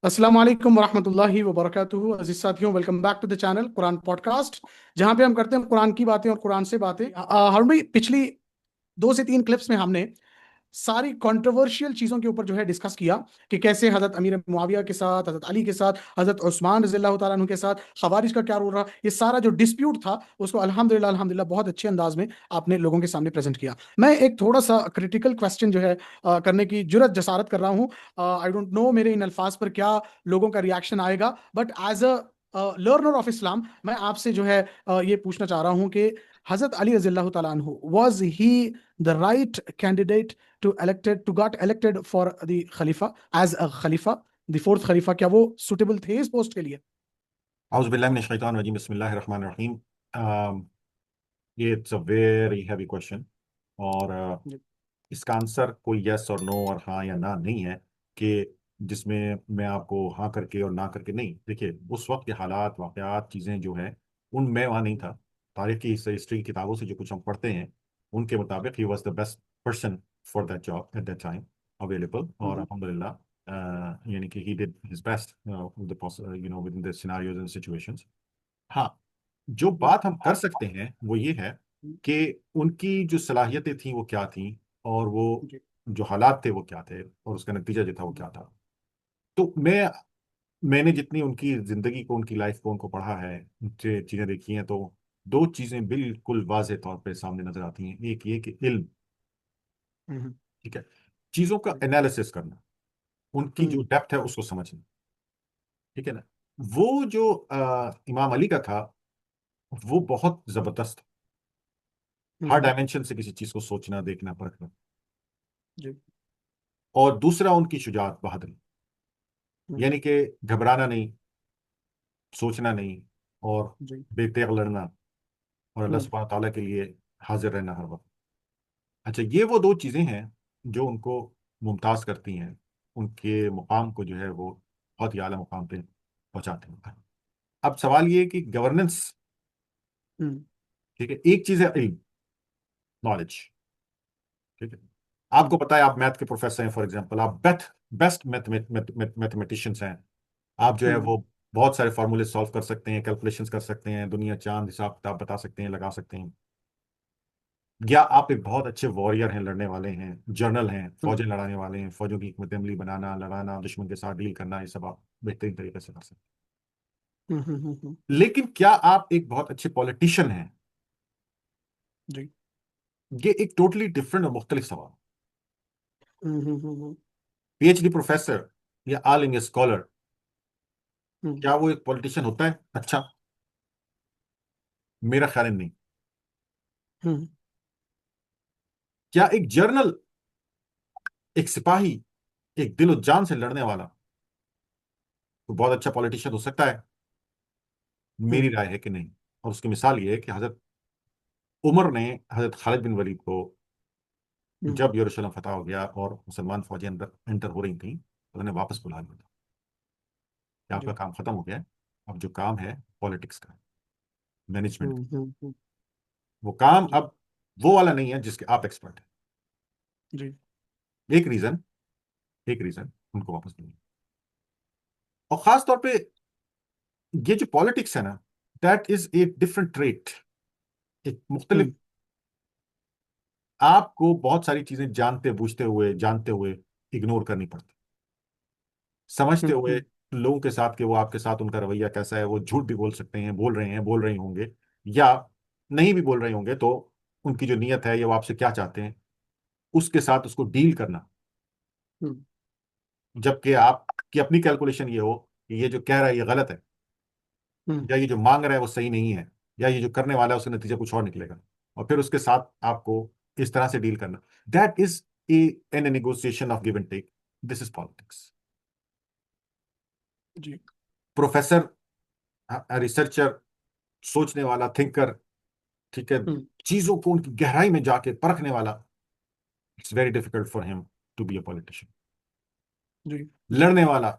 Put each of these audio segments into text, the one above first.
अस्सलाम वालेकुम वरहमतुल्लाहि वबरकातुहू। अजीज साथियों, welcome back to the channel Quran podcast, जहां पे हम करते हैं कुरान की बातें और कुरान से बातें। हम भी पिछली 2 से 3 क्लिप्स में हमने सारी कंट्रोवर्शियल चीजों के ऊपर जो है डिस्कस किया कि कैसे हजरत अमीर मुआविया के साथ, हजरत अली के साथ, हजरत उस्मान रज़ियल्लाहु ताला अन्हु के साथ खवारिज का क्या रोल रहा। ये सारा जो डिस्प्यूट था उसको अल्हम्दुलिल्लाह अल्हम्दुलिल्लाह बहुत अच्छे अंदाज में आपने लोगों के सामने प्रेजेंट किया। मैं एक थोड़ा सा क्रिटिकल क्वेश्चन जो है करने की जुरत जसारत कर रहा हूँ। आई डोंट नो मेरे इन अल्फाज पर क्या लोगों का रिएक्शन आएगा, but as a learner of Islam मैं आपसे जो है ये पूछना चाह रहा हूँ कि हजरत अली रज़ियल्लाहु ताला अन्हु was he the right candidate to got elected for the खलीफा, एज अ खलीफा, द फोर्थ खलीफा? क्या वो सुटेबल थे इस पोस्ट के लिए? औज़ु बिल्लाहि मिनश शैतानिर रजीम बिस्मिल्लाहिर रहमानिर रहीम। ये it's a very heavy question. और जी। इसका आंसर कोई यस और नो और हाँ या ना नहीं है कि जिसमें मैं आपको हाँ करके और ना करके नहीं। देखिए, उस वक्त के हालात वाक़यात चीज़ें जो हैं उनमें वहाँ नहीं था। तारीख की हिस्ट्री की किताबों से जो कुछ हम पढ़ते हैं उनके मुताबिक he was the best person for that job at that time available. और हम्म। अल्हम्दुलिल्लाह यानी कि he did his best with in the scenarios and situations. हाँ, जो बात हम कर सकते हैं वो ये है कि उनकी जो सलाहियतें थी वो क्या थी, और वो जी। जो हालात थे वो क्या थे, और उसका नतीजा जो था वो क्या था। तो मैंने जितनी उनकी जिंदगी को, उनकी लाइफ को, उनको पढ़ा है, उनसे चीजें देखी हैं, तो दो चीजें बिल्कुल वाज़ेह तौर पे सामने नजर आती हैं। एक ये कि इल्म, हम्म। ठीक है, चीजों का एनालिसिस करना, उनकी जो हम्म। डेप्थ है उसको समझना, ठीक है ना। वो जो इमाम अली का था वो बहुत जबरदस्त, हर हम्म। डायमेंशन से किसी चीज को सोचना, देखना, परखना। जी। और दूसरा उनकी शुजाअत, बहादुरी, हम्म। यानी कि घबराना नहीं, सोचना नहीं, और जी। बेतेग लड़ना, और अल्लाह हम्म। सुब्हानहू तआला के लिए हाजिर रहना हर वक्त। अच्छा, ये वो दो चीजें हैं जो उनको मुमताज करती हैं, उनके मुकाम को जो है वो बहुत ही आला मुकाम पे पहुंचाते हैं। अब सवाल ये है कि गवर्नेंस, हम्म। ठीक है, एक चीज है इल्म, नॉलेज, ठीक है। आपको हम्म। पता है, आप मैथ के प्रोफेसर हैं, फॉर एग्जांपल, आप बेस्ट मैथमेटिशियंस हैं। आप जो है हम्म। वो बहुत सारे फार्मूले सॉल्व कर सकते हैं, कैलकुलेशंस कर सकते हैं, दुनिया चांद हिसाब किताब बता सकते हैं, लगा सकते हैं। या आप एक बहुत अच्छे वॉरियर हैं, लड़ने वाले हैं, जर्नल हैं, हम्म। फौजें लड़ाने वाले हैं, फौजों की हिकमत अमली बनाना, लड़ाना, दुश्मन के साथ डील करना, ये सब आप बेहतरीन तरीके से कर सकते हम्म। हम्म। हैं। लेकिन क्या आप एक बहुत अच्छे पॉलिटिशियन हैं? जी। ये एक टोटली डिफरेंट और मुख्तलिफ सवाल। हम्म। हम्म। पीएचडी प्रोफेसर या ऑल इंडिया स्कॉलर, हम्म। क्या वो एक पॉलिटिशियन होता है? अच्छा, मेरा ख्याल नहीं। हम्म। क्या एक जर्नल, एक सिपाही, एक दिलो जान से लड़ने वाला तो बहुत अच्छा पॉलिटिशियन हो सकता है? मेरी हम्म। राय है कि नहीं। और उसकी मिसाल ये है कि हजरत उमर ने हजरत खालिद बिन वलीद को, हम्म। जब यरूशलेम फतह हो गया और मुसलमान फौजें अंदर एंटर हो रही थी, तो उन्हें वापस बुला लिया था कि आपका जी। काम खत्म हो गया है, अब जो काम है पॉलिटिक्स का, मैनेजमेंट हम्म। का, हम्म। वो काम जी। अब वो वाला नहीं है जिसके आप एक्सपर्ट जी। हैं। एक रीजन उनको वापस बुला लिया। और खास तौर पे ये जो पॉलिटिक्स है ना, that is a different trait, एक मुख्तलिफ। हम्म। आपको बहुत सारी चीजें जानते बूझते हुए, जानते हुए इग्नोर करनी पड़ती, समझते हम्म। हुए लोगों के साथ कि वो आपके साथ उनका रवैया कैसा है। वो झूठ भी बोल सकते हैं, बोल रहे हैं, बोल रही होंगे, या नहीं भी बोल रहे होंगे, तो उनकी जो नीयत है या वो आपसे क्या चाहते हैं, उसके साथ उसको डील करना। हम्म। जबकि आपकी अपनी कैलकुलेशन ये हो कि ये जो कह रहा है ये गलत है, हम्म। या ये जो मांग रहा है वो सही नहीं है, या ये जो करने वाला है उसका नतीजा कुछ और निकलेगा, और फिर उसके साथ आपको इस तरह से डील करना। That is a an negotiation of give and take. This is politics. जी। प्रोफेसर, रिसर्चर, सोचने वाला, थिंकर, ठीक है, हम्म। चीजों को उनकी गहराई में जाके परखने वाला, it's very difficult for him to be a politician. जी। जी। लड़ने वाला,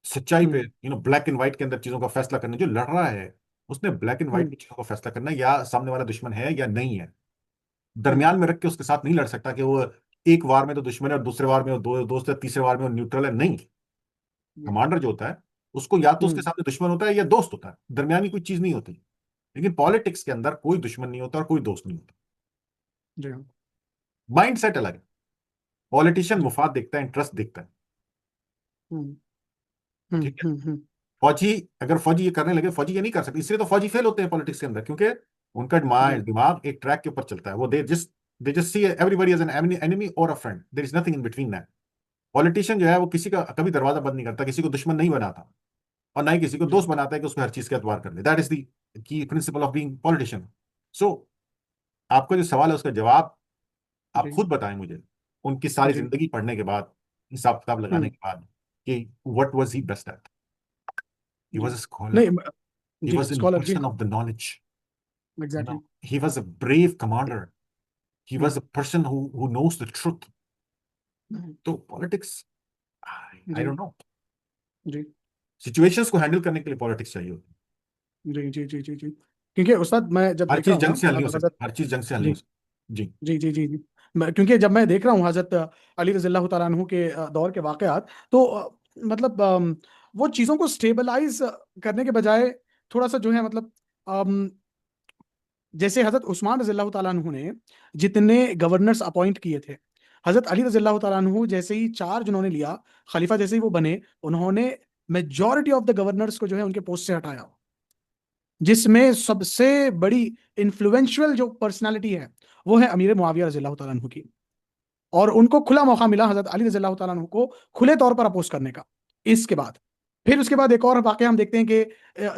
सच्चाई पे, हम्म। ब्लैक एंड व्हाइट के अंदर चीजों का फैसला करना, जो लड़ रहा है उसने ब्लैक एंड व्हाइट हम्म। की चीजों का फैसला करना, या सामने वाला दुश्मन है या नहीं है, हम्म। दरमियान में रख के उसके साथ नहीं लड़ सकता कि वो एक वार में तो दुश्मन है और दूसरे वार में वो दो दोस्त है, तीसरे वार में वो न्यूट्रल है। नहीं, जी। कमांडर जो होता है उसको या तो उसके हम्म। सामने दुश्मन होता है या दोस्त होता है, दरमियानी कोई चीज नहीं होती। लेकिन पॉलिटिक्स के अंदर कोई दुश्मन नहीं होता और कोई दोस्त नहीं होता। जी हाँ। माइंड सेट अलग है। पॉलिटिशियन जी। मुफाद देखता है, इंटरेस्ट देखता है। हम्म। ठीक है। फौजी, अगर फौजी ये करने लगे, फौजी ये नहीं कर सकते, इसलिए तो फौजी फेल होते हैं पॉलिटिक्स के अंदर, क्योंकि उनका जी। दिमाग एक ट्रैक के ऊपर चलता है। वो they just see everybody as an enemy और a friend, there is nothing in between that. Politician जो है वो किसी का कभी दरवाजा बंद नहीं करता, किसी को दुश्मन नहीं बनाता, और ना ही किसी को जी। दोस्त बनाता है कि उसको हर चीज का एतबार कर ले। That is the key principle of being politician. So आपका जो सवाल है उसका जवाब आप जी। खुद बताएं मुझे, उनकी सारी जी। जिंदगी पढ़ने के बाद, हिसाब किताब लगाने हम्म। के बाद, कि what was he best at. He was जी। अ स्कॉलर, नहीं he जी, was in स्कॉलर जी person हाँ। of the knowledge, exactly. he was a brave commander, he was hmm. a person who knows the truth. Hmm. तो politics, I जी। Don't know, जी। Situations को handle करने के लिए पॉलिटिक्स चाहिए होती जी। जी। जी। जी। जी। क्योंकि उस्ताद मैं जब है। हर देख रहा चीज हूँ जंग से हल नहीं ना हो सकती, हजरत। हर चीज जंग से हल नहीं जी। हो सकती। जी। जी। जी। जी। जी। क्योंकि जब मैं देख रहा हूँ हजरत अली रज़ी अल्लाह तआला अन्हु के दौर के वाकयात, तो मतलब वो चीज़ों को स्टेबलाइज करने के बजाय थोड़ा सा जो है मतलब जैसे हजरत उस्मान रज़ी अल्लाह तआला अन्हु ने जितने गवर्नर्स अपॉइंट किए थे, हजरत अली रज़ी अल्लाह तआला अन्हु जैसे ही चार्ज उन्होंने लिया, खलीफा जैसे ही वो बने, उन्होंने मेजॉरिटी ऑफ द गवर्नर्स को जो है उनके पोस्ट से हटाया, जिसमें सबसे बड़ी इन्फ्लुएंशियल जो पर्सनालिटी है वो है अमीर मुआविया रज़ी अल्लाह तआला अन्हु की। और उनको खुला मौका मिला हजरत अली रज़ी अल्लाह तआला अन्हु को खुले तौर पर अपोज करने का। इसके बाद फिर उसके बाद एक और वाकया हम देखते हैं कि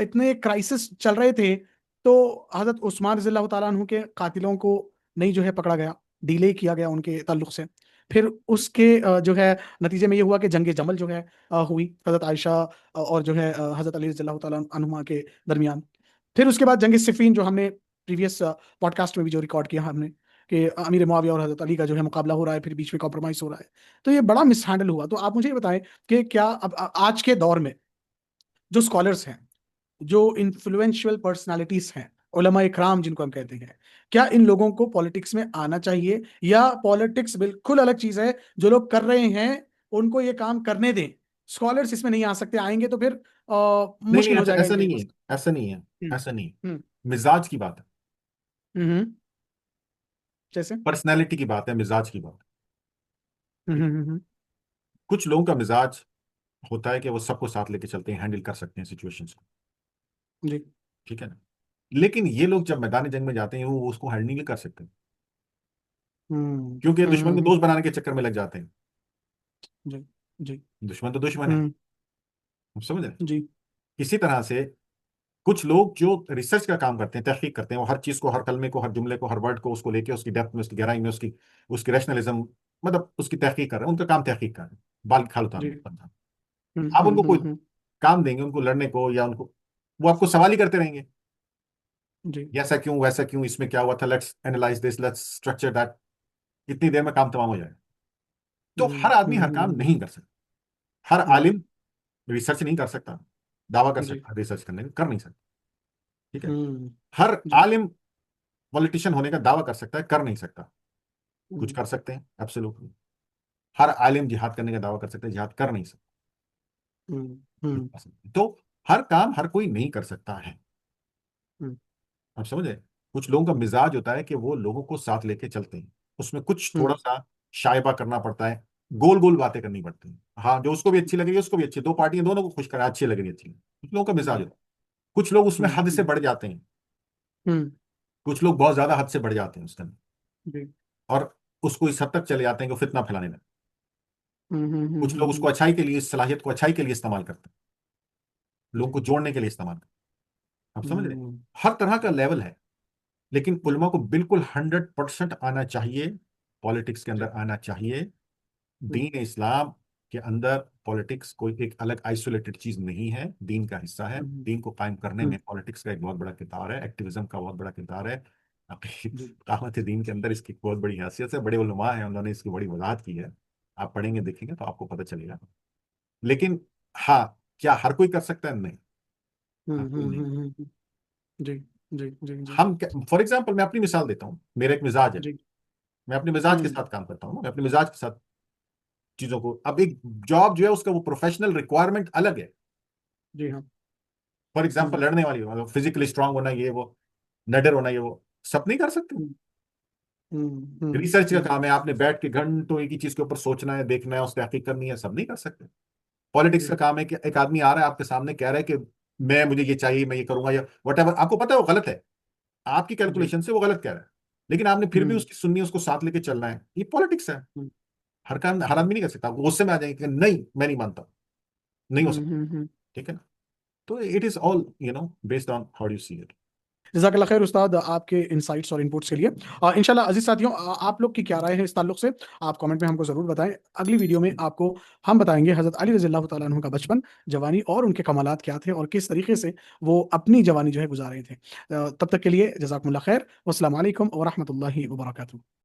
इतने क्राइसिस चल रहे थे, तो हजरत उस्मान रज़ी अल्लाह तआला अन्हु के कातिलों को नहीं जो है पकड़ा गया, डिले किया गया उनके ताल्लुक से। फिर उसके जो है नतीजे में ये हुआ कि जंग जमल जो है हुई हजरत आयशा और जो है हजरत अली रज़ी अल्लाह तआला अन्हुमा के दरमियान। फिर उसके बाद जंग सिफ़ीन जो हमने प्रीवियस पॉडकास्ट में भी जो रिकॉर्ड किया हमने, कि अमीर मुआविया और हजरत अली का जो है मुकाबला हो रहा है, फिर बीच में कॉम्प्रोमाइज हो रहा है। तो ये बड़ा मिसहैंडल हुआ। तो आप मुझे ये बताएं कि क्या अब आज के दौर में जो स्कॉलर्स हैं, जो इन्फ्लुएंशियल पर्सनालिटीज हैं, उलमा इकराम जिनको हम कहते हैं, क्या इन लोगों को पॉलिटिक्स में आना चाहिए, या पॉलिटिक्स बिल्कुल अलग चीज है, जो लोग कर रहे हैं उनको ये काम करने दें, स्कॉलर्स इसमें नहीं आ सकते, आएंगे तो फिर नहीं नहीं, मुश्किल हो ऐसा जाएगा ऐसा इनके लिए नहीं है, कुछ। ऐसा नहीं है, हम्म। ऐसा नहीं है। हम्म। मिजाज की बात है, हम्म। जैसे पर्सनैलिटी की बात है, मिजाज की बात हम्म। है। हम्म। कुछ लोगों का मिजाज होता है कि वो सबको साथ लेके चलते हैं, हैंडल कर सकते हैं सिचुएशंस को। जी। ठीक है ना। लेकिन ये लोग जब मैदान जंग में जाते हैं वो उसको हैंडल नहीं कर सकते, हम्म। क्योंकि हम्म। दुश्मन को दोस्त बनाने के चक्कर में लग जाते हैं। जी। जी। दुश्मन तो दुश्मन है, हम्म। हम समझ रहे हैं। जी। इसी तरह से कुछ लोग जो रिसर्च का काम करते हैं, तहकीक करते हैं, वो हर चीज को, हर कलमे को, हर जुमले को, हर वर्ड को उसको लेके उसकी डेप्थ में, उसकी गहराई में, उसकी उसकी रैशनलिज्म, मतलब उसकी तहकीक कर रहे हैं। उनका काम तहकीक कर रहे हैं, बाल खाल जी। उतारना बंदा। हम्म। आप हम्म। उनको कोई हम्म। काम देंगे उनको लड़ने को, या उनको, वो आपको सवाल ही करते रहेंगे, जी। ये ऐसा क्यों, वैसा क्यों, इसमें क्या हुआ था, let's analyse this, let's structure that. इतनी देर में काम तमाम हो जाएगा। तो हम्म। हर आदमी हर काम हम्म। नहीं कर सकता, हर जी। आलिम रिसर्च नहीं कर सकता, दावा कर जी। सकता, रिसर्च करने का कर नहीं सकता। ठीक है। हम्म। हर जी। आलिम पॉलिटिशियन होने का दावा कर सकता है, कर नहीं सकता। कुछ हम्म। कर सकते हैं एब्सोल्युटली। हर आलिम जिहाद करने का दावा कर सकते हैं, जिहाद कर नहीं सकते। हम्म। कुछ हम्म। कर सकते हैं। तो हर काम हर कोई नहीं कर सकता है। हम्म। आप समझे। कुछ लोगों का मिजाज होता है कि वो लोगों को साथ लेके चलते हैं, उसमें कुछ थोड़ा हम्म। सा शायबा करना पड़ता है, गोल गोल बातें करनी पड़ती हैं। हाँ, जो उसको भी अच्छी लग रही है उसको भी अच्छी, दो पार्टियां दोनों को खुश करा, अच्छी लग रही है, अच्छी लग रही है। कुछ लोगों का मिजाज जी। होता है। कुछ लोग उसमें हद से हम्म। बढ़ जाते हैं, हम्म। कुछ लोग बहुत ज्यादा हद से बढ़ जाते हैं उसके अंदर, जी। और उसको इस हद तक चले जाते हैं कि वो फितना फैलाने लगते हैं। कुछ लोग उसको हम्म। अच्छाई के लिए, इस सलाहियत को अच्छाई के लिए इस्तेमाल करते हैं, लोगों जी। को जोड़ने के लिए इस्तेमाल करते हैं। आप समझ रहे हैं? हम्म। हर तरह का लेवल है। लेकिन जी। उलमा को बिल्कुल 100% आना चाहिए, पॉलिटिक्स के जी। अंदर आना चाहिए। हम्म। दीन इस्लाम के अंदर पॉलिटिक्स कोई एक अलग आइसोलेटेड चीज नहीं है, दीन का हिस्सा है। हम्म। दीन को कायम करने हम्म। में पॉलिटिक्स का एक बहुत बड़ा किरदार है, एक्टिविज्म का बहुत बड़ा किरदार है। जी। कामत दीन के अंदर इसकी बहुत बड़ी हैसियत है, बड़े उलमा हैं, उन्होंने इसकी बड़ी वजाहत की है। आप पढ़ेंगे देखेंगे तो आपको पता चलेगा। लेकिन हाँ, क्या हर कोई कर सकता है? नहीं, हर कोई नहीं। हम्म। जी। जी। जी। जी। हम, फॉर एग्जाम्पल, मैं अपनी मिसाल देता हूँ। मेरा एक मिजाज है, जी। मैं अपने मिजाज के हम्म। साथ काम करता हूँ, मैं अपने मिजाज के साथ चीजों को। अब एक जॉब जो है उसका वो प्रोफेशनल रिक्वायरमेंट अलग है। जी हाँ। फॉर एग्जाम्पल हम्म लड़ने वाली, मतलब फिजिकली स्ट्रांग होना, ये वो, नडर होना, ये वो, सब नहीं कर सकते। हम्म हम्म रिसर्च का हम्म काम है, आपने बैठ के घंटों एक ही चीज के ऊपर सोचना है, देखना है, उस पर तहकीक करनी है, सब नहीं कर सकते। जी पॉलिटिक्स का हाँ। काम है कि एक आदमी आ रहा है आपके सामने, कह रहा है कि मैं, मुझे ये चाहिए, मैं ये करूंगा, या वट एवर, आपको पता है वो गलत है, आपकी जी। कैलकुलेशन से वो गलत कह रहा है, लेकिन आपने फिर भी हम्म उसकी सुननी है, उसको साथ लेके चलना है। ये पॉलिटिक्स है। हम्म हर काम, हर आदमी नहीं कर सकता। आप गुस्से में आ जाएंगे कि नहीं मैं नहीं मानता, नहीं हो सकता। हम्म। ठीक है ना? तो it is all based on how you see it. जज़ाकल्लाह खैर उस्ताद, आपके इनसाइट्स और इनपुट्स के लिए। इंशाल्लाह अजीज साथियों, आप लोग की क्या राय है इस ताल्लुक से, आप कमेंट में हमको ज़रूर बताएं। अगली वीडियो में आपको हम बताएंगे हज़रत अली रज़ी अल्लाह तआला अन्हु का बचपन, जवानी और उनके कमालात क्या थे और किस तरीके से वो अपनी जवानी जो है गुजार रहे थे। तब तक के लिए जज़ाकुमुल्लाह खैर, वस्सलामु अलैकुम व रहमतुल्लाहि व बरकातुहू।